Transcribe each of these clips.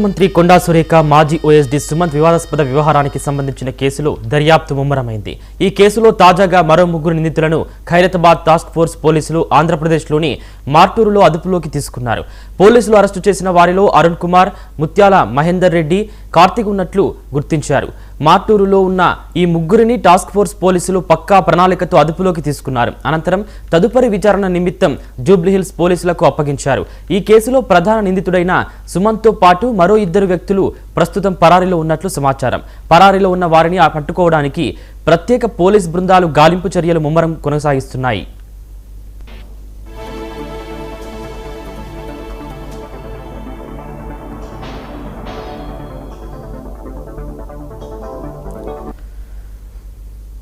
మంత్రి కొండా సురేఖ మాజీ ఓఎస్డీ సుమంత్ వివాదాస్పద వ్యవహారానికి సంబంధించిన కేసులో దర్యాప్తు ముమ్మరమైంది. ఈ కేసులో తాజాగా మరో ముగ్గురు నిందితులను ఖైరతాబాద్ టాస్క్ ఫోర్స్ పోలీసులు ఆంధ్రప్రదేశ్లోని మార్టూరులో అదుపులోకి తీసుకున్నారు. పోలీసులు అరెస్టు చేసిన వారిలో అరుణ్ కుమార్, ముత్యాల మహేందర్ రెడ్డి, కార్తిక్ ఉన్నట్లు గుర్తించారు. మార్టూరులో ఉన్న ఈ ముగ్గురిని టాస్క్ ఫోర్స్ పోలీసులు పక్కా ప్రణాళికతో అదుపులోకి తీసుకున్నారు. అనంతరం తదుపరి విచారణ నిమిత్తం జూబ్లీహిల్స్ పోలీసులకు అప్పగించారు. ఈ కేసులో ప్రధాన నిందితుడైన సుమంత్తో పాటు మరో ఇద్దరు వ్యక్తులు ప్రస్తుతం పరారీలో ఉన్నట్లు సమాచారం. పరారీలో ఉన్న వారిని పట్టుకోవడానికి ప్రత్యేక పోలీస్ బృందాలు గాలింపు చర్యలు ముమ్మరం కొనసాగిస్తున్నాయి.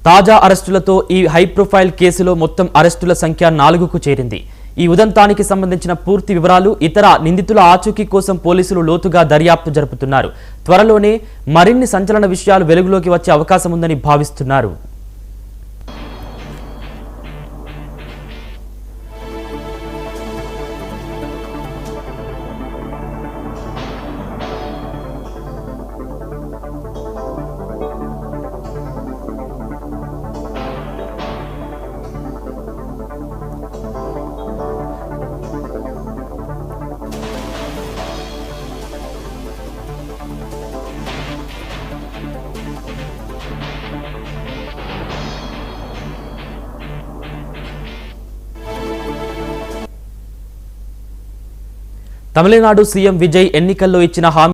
తాజా అరెస్టులతో ఈ హై ప్రొఫైల్ కేసులో మొత్తం అరెస్టుల సంఖ్య 4కు చేరింది. ఈ ఉదంతానికి సంబంధించిన పూర్తి వివరాలు, ఇతర నిందితుల ఆచూకీ కోసం పోలీసులు లోతుగా దర్యాప్తు జరుపుతున్నారు. త్వరలోనే మరిన్ని సంచలన విషయాలు వెలుగులోకి వచ్చే అవకాశం ఉందని భావిస్తున్నారు. తమిళనాడు సీఎం విజయ్ ఎన్నికల్లో ఇచ్చిన హామీ